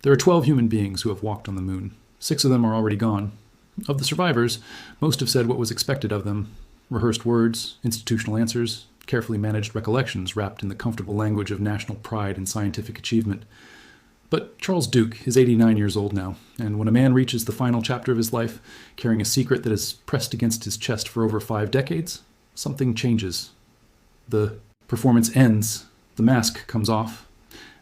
There are 12 human beings who have walked on the moon. 6 of them are already gone. Of the survivors, most have said what was expected of them: rehearsed words, institutional answers, carefully managed recollections wrapped in the comfortable language of national pride and scientific achievement. But Charles Duke is 89 years old now, and when a man reaches the final chapter of his life, carrying a secret that is pressed against his chest for over 5 decades, something changes. The performance ends, the mask comes off,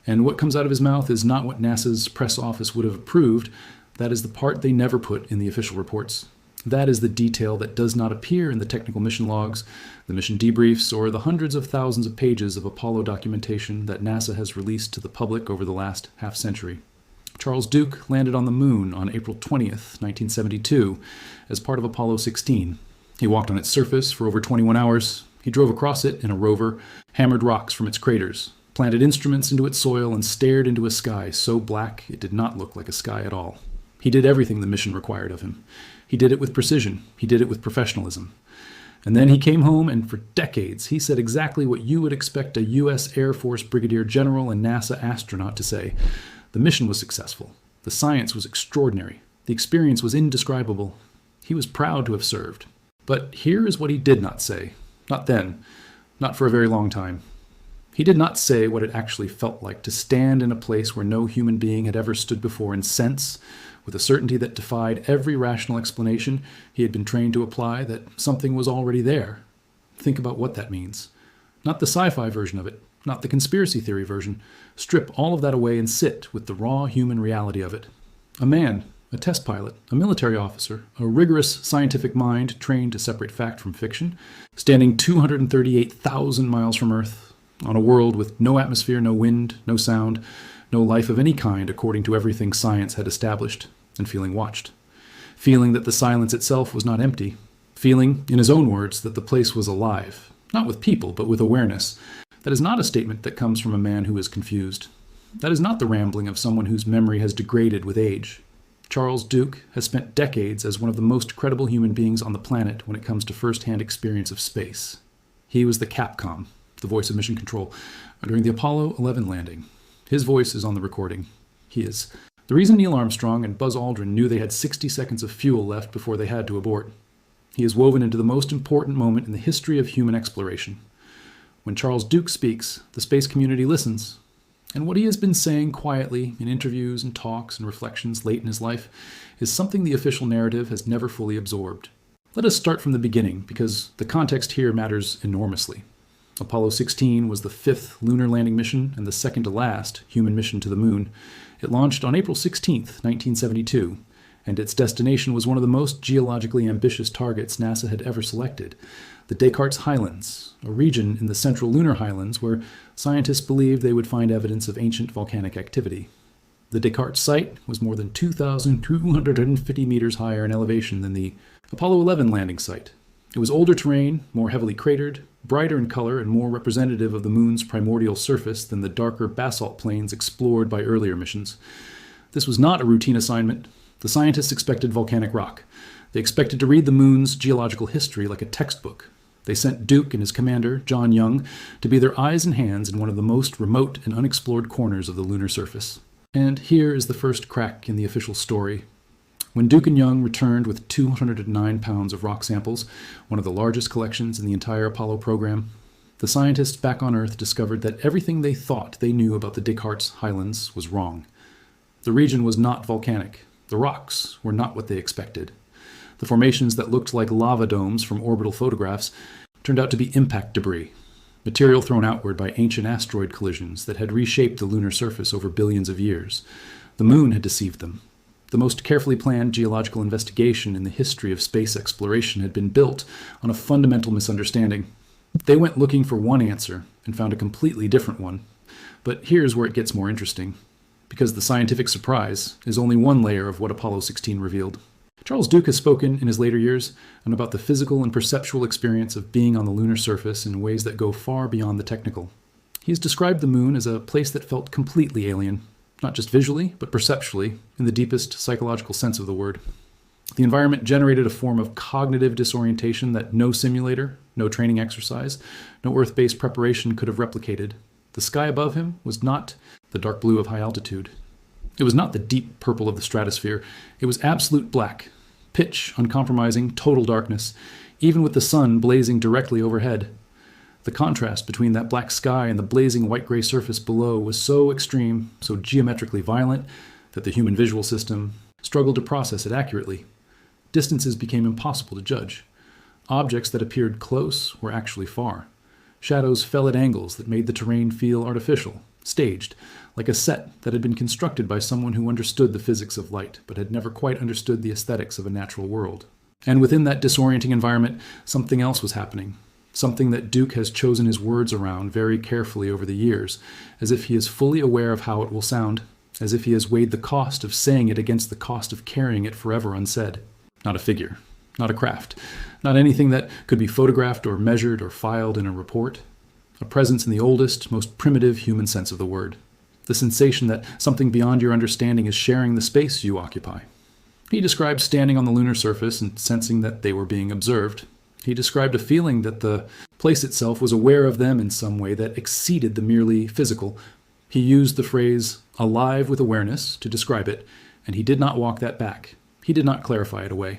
and what comes out of his mouth is not what NASA's press office would have approved. That is the part they never put in the official reports. That is the detail that does not appear in the technical mission logs, the mission debriefs, or the hundreds of thousands of pages of Apollo documentation that NASA has released to the public over the last half-century. Charles Duke landed on the moon on April 20th, 1972, as part of Apollo 16. He walked on its surface for over 21 hours. He drove across it in a rover, hammered rocks from its craters, planted instruments into its soil, and stared into a sky so black it did not look like a sky at all. He did everything the mission required of him. He did it with precision. He did it with professionalism. And then he came home, and for decades he said exactly what you would expect a U.S. Air Force Brigadier General and NASA astronaut to say. The mission was successful. The science was extraordinary. The experience was indescribable. He was proud to have served. But here is what he did not say. Not then. Not for a very long time. He did not say what it actually felt like to stand in a place where no human being had ever stood before and sense, with a certainty that defied every rational explanation he had been trained to apply, that something was already there. Think about what that means. Not the sci-fi version of it, not the conspiracy theory version. Strip all of that away and sit with the raw human reality of it. A man, a test pilot, a military officer, a rigorous scientific mind trained to separate fact from fiction, standing 238,000 miles from Earth, on a world with no atmosphere, no wind, no sound, no life of any kind according to everything science had established, and feeling watched. Feeling that the silence itself was not empty. Feeling, in his own words, that the place was alive, not with people, but with awareness. That is not a statement that comes from a man who is confused. That is not the rambling of someone whose memory has degraded with age. Charles Duke has spent decades as one of the most credible human beings on the planet when it comes to first-hand experience of space. He was the Capcom, the voice of mission control, during the Apollo 11 landing. His voice is on the recording. He is the reason Neil Armstrong and Buzz Aldrin knew they had 60 seconds of fuel left before they had to abort. He is woven into the most important moment in the history of human exploration. When Charles Duke speaks, the space community listens. And what he has been saying quietly in interviews and talks and reflections late in his life is something the official narrative has never fully absorbed. Let us start from the beginning, because the context here matters enormously. Apollo 16 was the 5th lunar landing mission and the second to last human mission to the moon. It launched on April 16, 1972, and its destination was one of the most geologically ambitious targets NASA had ever selected, the Descartes Highlands, a region in the central lunar highlands where scientists believed they would find evidence of ancient volcanic activity. The Descartes site was more than 2,250 meters higher in elevation than the Apollo 11 landing site. It was older terrain, more heavily cratered, brighter in color, and more representative of the moon's primordial surface than the darker basalt plains explored by earlier missions. This was not a routine assignment. The scientists expected volcanic rock. They expected to read the moon's geological history like a textbook. They sent Duke and his commander, John Young, to be their eyes and hands in one of the most remote and unexplored corners of the lunar surface. And here is the first crack in the official story. When Duke and Young returned with 209 pounds of rock samples, one of the largest collections in the entire Apollo program, the scientists back on Earth discovered that everything they thought they knew about the Descartes Highlands was wrong. The region was not volcanic. The rocks were not what they expected. The formations that looked like lava domes from orbital photographs turned out to be impact debris, material thrown outward by ancient asteroid collisions that had reshaped the lunar surface over billions of years. The moon had deceived them. The most carefully planned geological investigation in the history of space exploration had been built on a fundamental misunderstanding. They went looking for one answer and found a completely different one. But here's where it gets more interesting, because the scientific surprise is only one layer of what Apollo 16 revealed. Charles Duke has spoken in his later years about the physical and perceptual experience of being on the lunar surface in ways that go far beyond the technical. He has described the moon as a place that felt completely alien, not just visually, but perceptually, in the deepest psychological sense of the word. The environment generated a form of cognitive disorientation that no simulator, no training exercise, no Earth-based preparation could have replicated. The sky above him was not the dark blue of high altitude. It was not the deep purple of the stratosphere. It was absolute black, pitch, uncompromising, total darkness, even with the sun blazing directly overhead. The contrast between that black sky and the blazing white-gray surface below was so extreme, so geometrically violent, that the human visual system struggled to process it accurately. Distances became impossible to judge. Objects that appeared close were actually far. Shadows fell at angles that made the terrain feel artificial, staged, like a set that had been constructed by someone who understood the physics of light, but had never quite understood the aesthetics of a natural world. And within that disorienting environment, something else was happening. Something that Duke has chosen his words around very carefully over the years, as if he is fully aware of how it will sound, as if he has weighed the cost of saying it against the cost of carrying it forever unsaid. Not a figure, not a craft, not anything that could be photographed or measured or filed in a report. A presence in the oldest, most primitive human sense of the word. The sensation that something beyond your understanding is sharing the space you occupy. He described standing on the lunar surface and sensing that they were being observed. He described a feeling that the place itself was aware of them in some way that exceeded the merely physical. He used the phrase, alive with awareness, to describe it, and he did not walk that back. He did not clarify it away.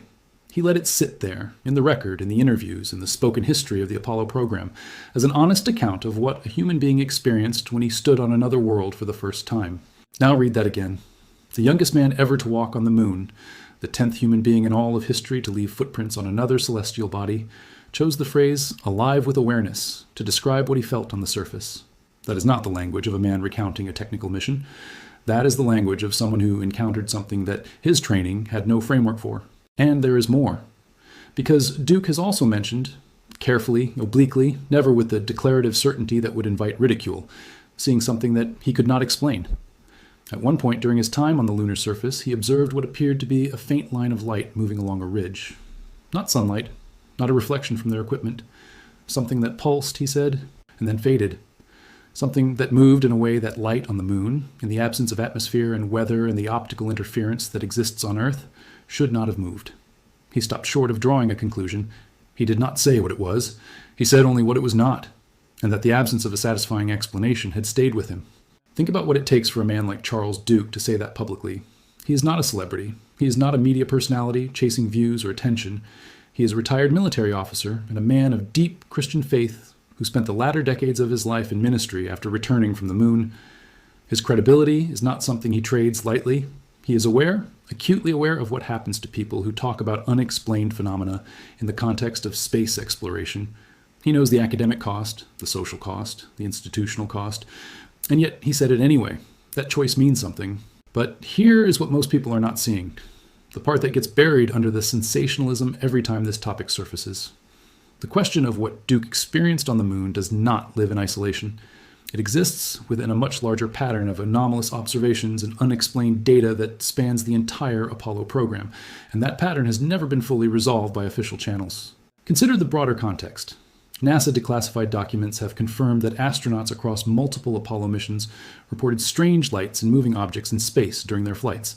He let it sit there, in the record, in the interviews, in the spoken history of the Apollo program, as an honest account of what a human being experienced when he stood on another world for the first time. Now read that again. The youngest man ever to walk on the moon, the 10th human being in all of history to leave footprints on another celestial body, chose the phrase, alive with awareness, to describe what he felt on the surface. That is not the language of a man recounting a technical mission. That is the language of someone who encountered something that his training had no framework for. And there is more. Because Duke has also mentioned, carefully, obliquely, never with the declarative certainty that would invite ridicule, seeing something that he could not explain. At one point during his time on the lunar surface, he observed what appeared to be a faint line of light moving along a ridge. Not sunlight, not a reflection from their equipment. Something that pulsed, he said, and then faded. Something that moved in a way that light on the moon, in the absence of atmosphere and weather and the optical interference that exists on Earth, should not have moved. He stopped short of drawing a conclusion. He did not say what it was. He said only what it was not, and that the absence of a satisfying explanation had stayed with him. Think about what it takes for a man like Charles Duke to say that publicly. He is not a celebrity. He is not a media personality chasing views or attention. He is a retired military officer and a man of deep Christian faith who spent the latter decades of his life in ministry after returning from the moon. His credibility is not something he trades lightly. He is aware, acutely aware of what happens to people who talk about unexplained phenomena in the context of space exploration. He knows the academic cost, the social cost, the institutional cost, and yet he said it anyway. That choice means something. But here is what most people are not seeing. The part that gets buried under the sensationalism every time this topic surfaces. The question of what Duke experienced on the moon does not live in isolation. It exists within a much larger pattern of anomalous observations and unexplained data that spans the entire Apollo program, and that pattern has never been fully resolved by official channels. Consider the broader context. NASA declassified documents have confirmed that astronauts across multiple Apollo missions reported strange lights and moving objects in space during their flights.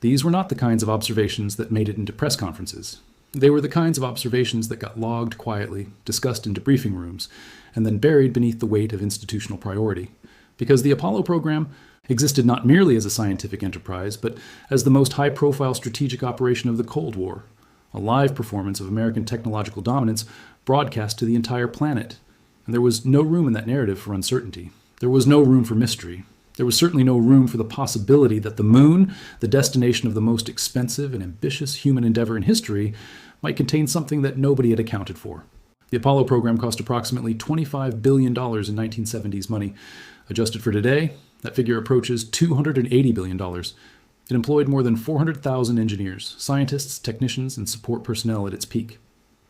These were not the kinds of observations that made it into press conferences. They were the kinds of observations that got logged quietly, discussed in debriefing rooms, and then buried beneath the weight of institutional priority. Because the Apollo program existed not merely as a scientific enterprise, but as the most high-profile strategic operation of the Cold War, a live performance of American technological dominance broadcast to the entire planet. And there was no room in that narrative for uncertainty. There was no room for mystery. There was certainly no room for the possibility that the moon, the destination of the most expensive and ambitious human endeavor in history, might contain something that nobody had accounted for. The Apollo program cost approximately $25 billion in 1970s money. Adjusted for today, that figure approaches $280 billion. It employed more than 400,000 engineers, scientists, technicians, and support personnel at its peak.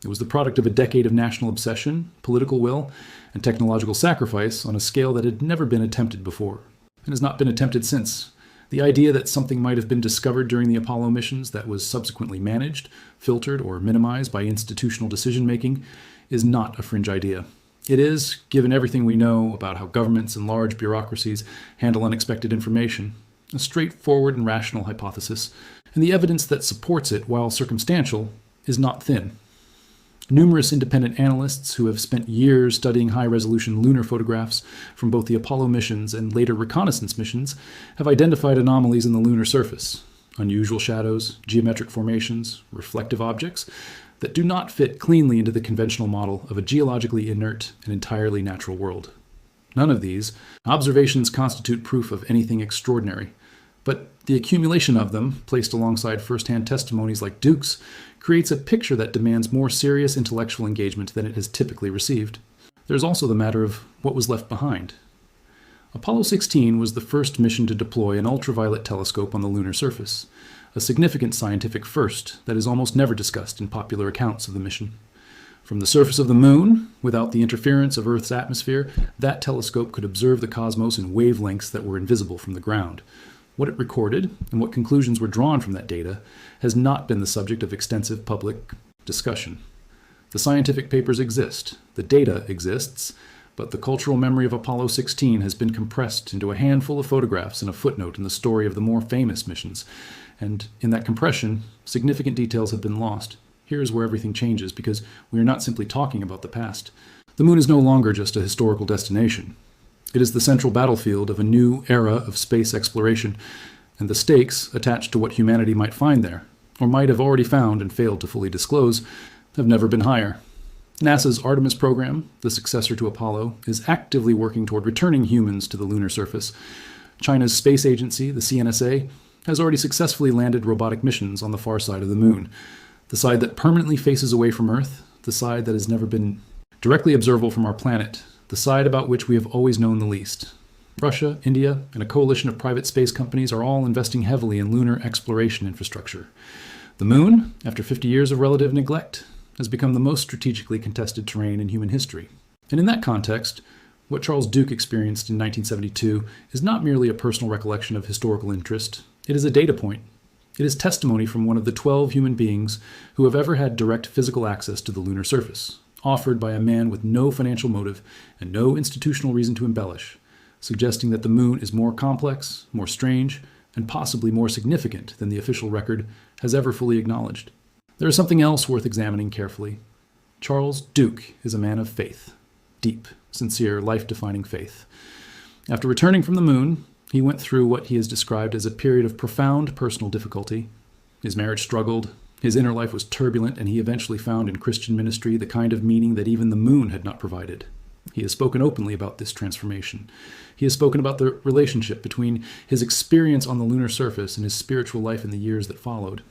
It was the product of a decade of national obsession, political will, and technological sacrifice on a scale that had never been attempted before, and has not been attempted since. The idea that something might have been discovered during the Apollo missions that was subsequently managed, filtered, or minimized by institutional decision-making is not a fringe idea. It is, given everything we know about how governments and large bureaucracies handle unexpected information, a straightforward and rational hypothesis, and the evidence that supports it, while circumstantial, is not thin. Numerous independent analysts who have spent years studying high-resolution lunar photographs from both the Apollo missions and later reconnaissance missions have identified anomalies in the lunar surface, unusual shadows, geometric formations, reflective objects that do not fit cleanly into the conventional model of a geologically inert and entirely natural world. None of these observations constitute proof of anything extraordinary, but the accumulation of them, placed alongside first-hand testimonies like Duke's, creates a picture that demands more serious intellectual engagement than it has typically received. There's also the matter of what was left behind. Apollo 16 was the first mission to deploy an ultraviolet telescope on the lunar surface, a significant scientific first that is almost never discussed in popular accounts of the mission. From the surface of the moon, without the interference of Earth's atmosphere, that telescope could observe the cosmos in wavelengths that were invisible from the ground. What it recorded, and what conclusions were drawn from that data, has not been the subject of extensive public discussion. The scientific papers exist, the data exists, but the cultural memory of Apollo 16 has been compressed into a handful of photographs and a footnote in the story of the more famous missions, and in that compression, significant details have been lost. Here is where everything changes, because we are not simply talking about the past. The moon is no longer just a historical destination. It is the central battlefield of a new era of space exploration, and the stakes attached to what humanity might find there, or might have already found and failed to fully disclose, have never been higher. NASA's Artemis program, the successor to Apollo, is actively working toward returning humans to the lunar surface. China's space agency, the CNSA, has already successfully landed robotic missions on the far side of the moon, the side that permanently faces away from Earth, the side that has never been directly observable from our planet, the side about which we have always known the least. Russia, India, and a coalition of private space companies are all investing heavily in lunar exploration infrastructure. The moon, after 50 years of relative neglect, has become the most strategically contested terrain in human history. And in that context, what Charles Duke experienced in 1972 is not merely a personal recollection of historical interest. It is a data point. It is testimony from one of the 12 human beings who have ever had direct physical access to the lunar surface, offered by a man with no financial motive and no institutional reason to embellish, suggesting that the moon is more complex, more strange, and possibly more significant than the official record has ever fully acknowledged. There is something else worth examining carefully. Charles Duke is a man of faith, deep, sincere, life-defining faith. After returning from the moon, he went through what he has described as a period of profound personal difficulty. His marriage struggled, his inner life was turbulent, and he eventually found in Christian ministry the kind of meaning that even the moon had not provided. He has spoken openly about this transformation. He has spoken about the relationship between his experience on the lunar surface and his spiritual life in the years that followed.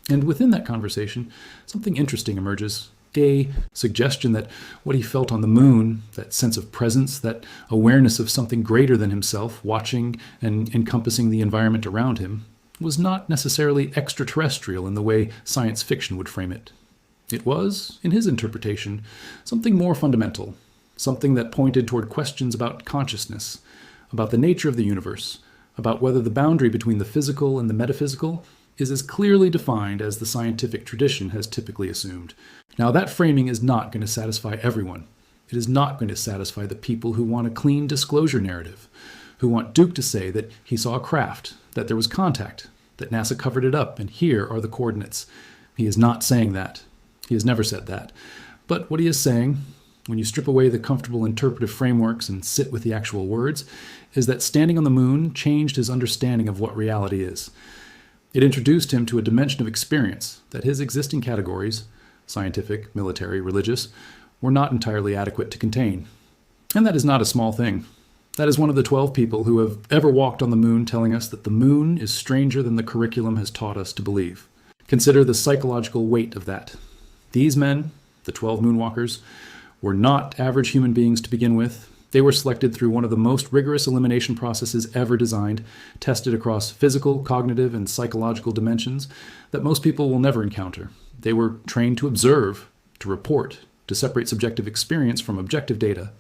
And within that conversation, something interesting emerges. A suggestion that what he felt on the moon, that sense of presence, that awareness of something greater than himself, watching and encompassing the environment around him, was not necessarily extraterrestrial in the way science fiction would frame it. It was, in his interpretation, something more fundamental, something that pointed toward questions about consciousness, about the nature of the universe, about whether the boundary between the physical and the metaphysical is as clearly defined as the scientific tradition has typically assumed. Now, that framing is not going to satisfy everyone. It is not going to satisfy the people who want a clean disclosure narrative, who want Duke to say that he saw a craft, that there was contact, that NASA covered it up, and here are the coordinates. He is not saying that. He has never said that. But what he is saying, when you strip away the comfortable interpretive frameworks and sit with the actual words, is that standing on the moon changed his understanding of what reality is. It introduced him to a dimension of experience that his existing categories, scientific, military, religious, were not entirely adequate to contain. And that is not a small thing. That is one of the 12 people who have ever walked on the moon telling us that the moon is stranger than the curriculum has taught us to believe. Consider the psychological weight of that. These men, the 12 moonwalkers, were not average human beings to begin with. They were selected through one of the most rigorous elimination processes ever designed, tested across physical, cognitive, and psychological dimensions that most people will never encounter. They were trained to observe, to report, to separate subjective experience from objective data.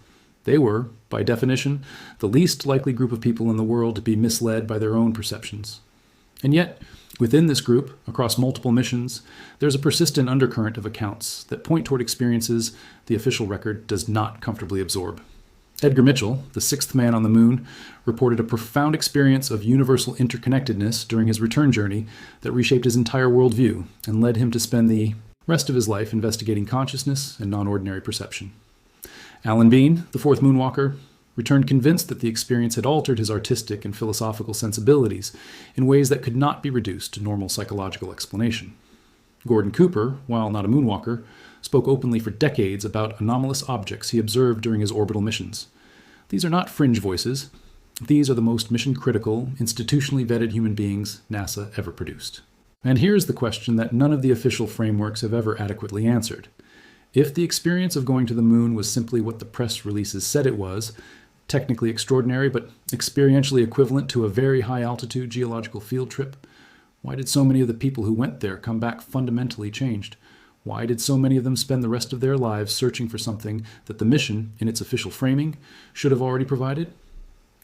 They were, by definition, the least likely group of people in the world to be misled by their own perceptions. And yet, within this group, across multiple missions, there's a persistent undercurrent of accounts that point toward experiences the official record does not comfortably absorb. Edgar Mitchell, the sixth man on the moon, reported a profound experience of universal interconnectedness during his return journey that reshaped his entire worldview and led him to spend the rest of his life investigating consciousness and non-ordinary perception. Alan Bean, the fourth moonwalker, returned convinced that the experience had altered his artistic and philosophical sensibilities in ways that could not be reduced to normal psychological explanation. Gordon Cooper, while not a moonwalker, spoke openly for decades about anomalous objects he observed during his orbital missions. These are not fringe voices. These are the most mission-critical, institutionally vetted human beings NASA ever produced. And here's the question that none of the official frameworks have ever adequately answered. If the experience of going to the moon was simply what the press releases said it was, technically extraordinary but experientially equivalent to a very high-altitude geological field trip, why did so many of the people who went there come back fundamentally changed? Why did so many of them spend the rest of their lives searching for something that the mission, in its official framing, should have already provided?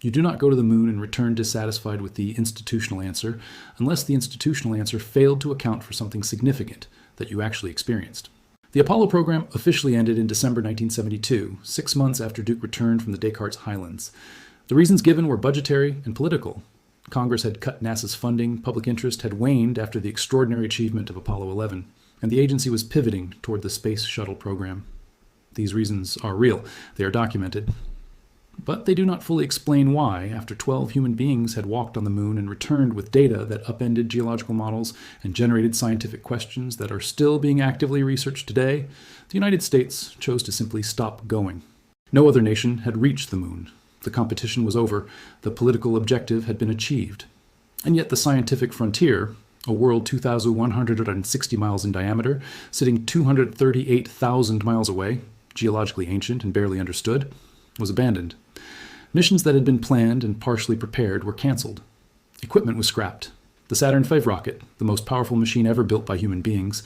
You do not go to the moon and return dissatisfied with the institutional answer unless the institutional answer failed to account for something significant that you actually experienced. The Apollo program officially ended in December 1972, 6 months after Duke returned from the Descartes Highlands. The reasons given were budgetary and political. Congress had cut NASA's funding, public interest had waned after the extraordinary achievement of Apollo 11, and the agency was pivoting toward the Space Shuttle program. These reasons are real. They are documented. But they do not fully explain why, after 12 human beings had walked on the moon and returned with data that upended geological models and generated scientific questions that are still being actively researched today, the United States chose to simply stop going. No other nation had reached the moon. The competition was over. The political objective had been achieved. And yet the scientific frontier, a world 2,160 miles in diameter, sitting 238,000 miles away, geologically ancient and barely understood, was abandoned. Missions that had been planned and partially prepared were canceled. Equipment was scrapped. The Saturn V rocket, the most powerful machine ever built by human beings,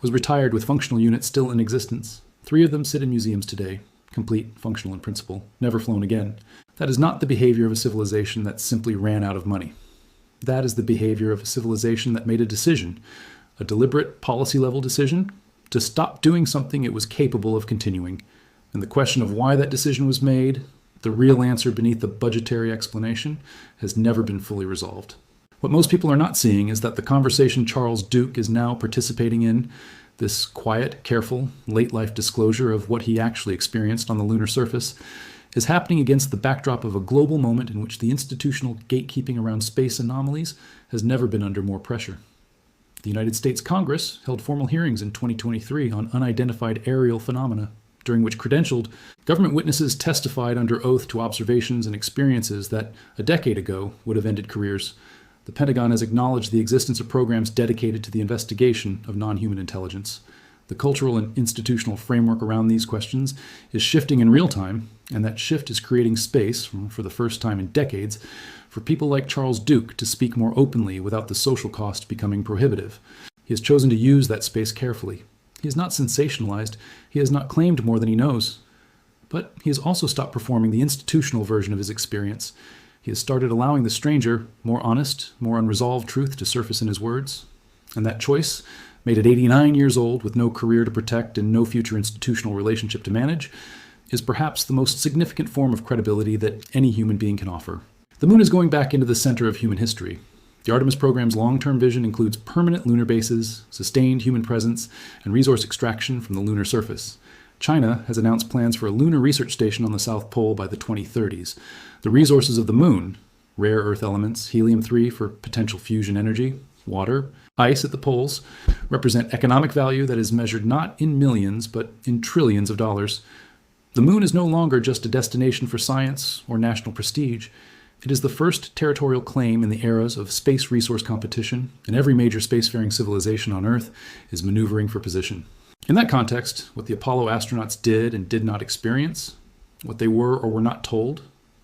was retired with functional units still in existence. 3 of them sit in museums today, complete, functional in principle, never flown again. That is not the behavior of a civilization that simply ran out of money. That is the behavior of a civilization that made a decision, a deliberate policy-level decision, to stop doing something it was capable of continuing. And the question of why that decision was made, the real answer beneath the budgetary explanation, has never been fully resolved. What most people are not seeing is that the conversation Charles Duke is now participating in, this quiet, careful, late-life disclosure of what he actually experienced on the lunar surface, is happening against the backdrop of a global moment in which the institutional gatekeeping around space anomalies has never been under more pressure. The United States Congress held formal hearings in 2023 on unidentified aerial phenomena, during which credentialed government witnesses testified under oath to observations and experiences that a decade ago would have ended careers. The Pentagon has acknowledged the existence of programs dedicated to the investigation of non-human intelligence. The cultural and institutional framework around these questions is shifting in real time, and that shift is creating space, for the first time in decades, for people like Charles Duke to speak more openly without the social cost becoming prohibitive. He has chosen to use that space carefully. He has not sensationalized, he has not claimed more than he knows. But he has also stopped performing the institutional version of his experience. He has started allowing the stranger more honest, more unresolved truth to surface in his words. And that choice, made at 89 years old with no career to protect and no future institutional relationship to manage, is perhaps the most significant form of credibility that any human being can offer. The moon is going back into the center of human history. The Artemis program's long-term vision includes permanent lunar bases, sustained human presence, and resource extraction from the lunar surface. China has announced plans for a lunar research station on the South Pole by the 2030s. The resources of the moon, rare earth elements, helium-3 for potential fusion energy, water, ice at the poles, represent economic value that is measured not in millions, but in trillions of dollars. The moon is no longer just a destination for science or national prestige. It is the first territorial claim in the eras of space resource competition, and every major spacefaring civilization on Earth is maneuvering for position. In that context, what the Apollo astronauts did and did not experience, what they were or were not told,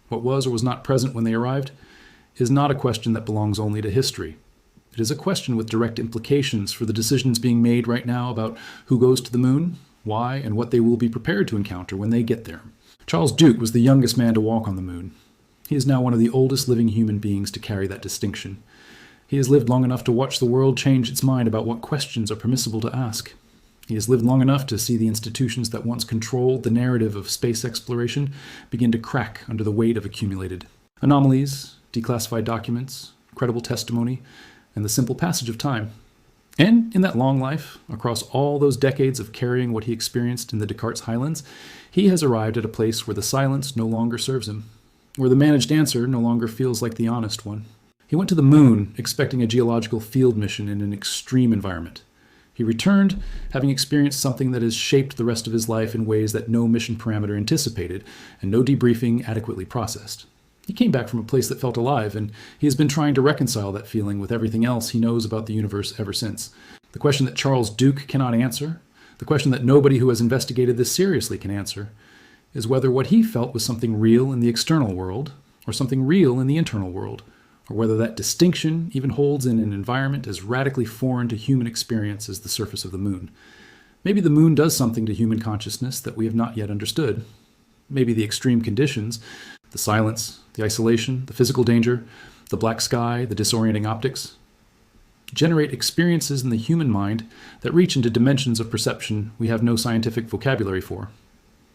what was or was not present when they arrived, is not a question that belongs only to history. It is a question with direct implications for the decisions being made right now about who goes to the moon, why, and what they will be prepared to encounter when they get there. Charles Duke was the youngest man to walk on the moon. He is now one of the oldest living human beings to carry that distinction. He has lived long enough to watch the world change its mind about what questions are permissible to ask. He has lived long enough to see the institutions that once controlled the narrative of space exploration begin to crack under the weight of accumulated anomalies, declassified documents, credible testimony, and the simple passage of time. And in that long life, across all those decades of carrying what he experienced in the Descartes Highlands, he has arrived at a place where the silence no longer serves him, where the managed answer no longer feels like the honest one. He went to the moon expecting a geological field mission in an extreme environment. He returned having experienced something that has shaped the rest of his life in ways that no mission parameter anticipated and no debriefing adequately processed. He came back from a place that felt alive, and he has been trying to reconcile that feeling with everything else he knows about the universe ever since. The question that Charles Duke cannot answer, the question that nobody who has investigated this seriously can answer, is whether what he felt was something real in the external world or something real in the internal world, or whether that distinction even holds in an environment as radically foreign to human experience as the surface of the moon. Maybe the moon does something to human consciousness that we have not yet understood. Maybe the extreme conditions, the silence, the isolation, the physical danger, the black sky, the disorienting optics, generate experiences in the human mind that reach into dimensions of perception we have no scientific vocabulary for.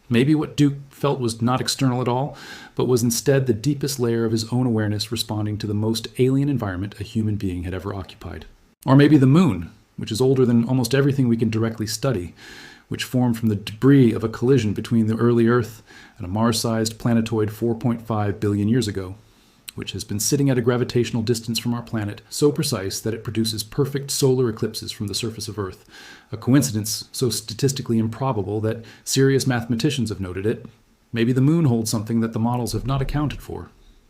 Maybe what Duke felt was not external at all, but was instead the deepest layer of his own awareness responding to the most alien environment a human being had ever occupied. Or maybe the moon, which is older than almost everything we can directly study, which formed from the debris of a collision between the early Earth and a Mars-sized planetoid 4.5 billion years ago, which has been sitting at a gravitational distance from our planet so precise that it produces perfect solar eclipses from the surface of Earth, a coincidence so statistically improbable that serious mathematicians have noted it. Maybe the moon holds something that the models have not accounted for.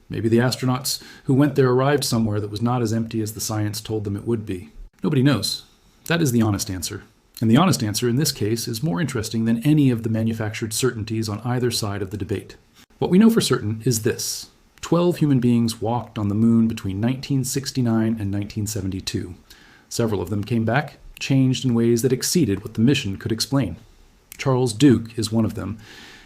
Maybe the astronauts who went there arrived somewhere that was not as empty as the science told them it would be. Nobody knows. That is the honest answer. And the honest answer in this case is more interesting than any of the manufactured certainties on either side of the debate. What we know for certain is this. 12 human beings walked on the moon between 1969 and 1972. Several of them came back, changed in ways that exceeded what the mission could explain. Charles Duke is one of them.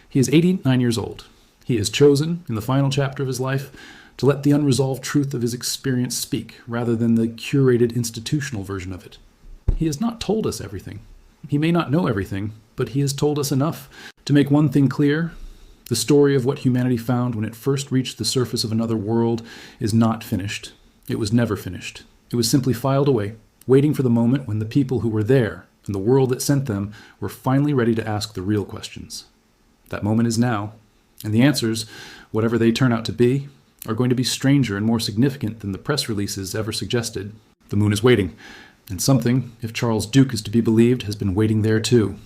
He is 89 years old. He has chosen, in the final chapter of his life, to let the unresolved truth of his experience speak, rather than the curated institutional version of it. He has not told us everything. He may not know everything, but he has told us enough to make one thing clear. The story of what humanity found when it first reached the surface of another world is not finished. It was never finished. It was simply filed away, waiting for the moment when the people who were there and the world that sent them were finally ready to ask the real questions. That moment is now, and the answers, whatever they turn out to be, are going to be stranger and more significant than the press releases ever suggested. The moon is waiting. And something, if Charles Duke is to be believed, has been waiting there too.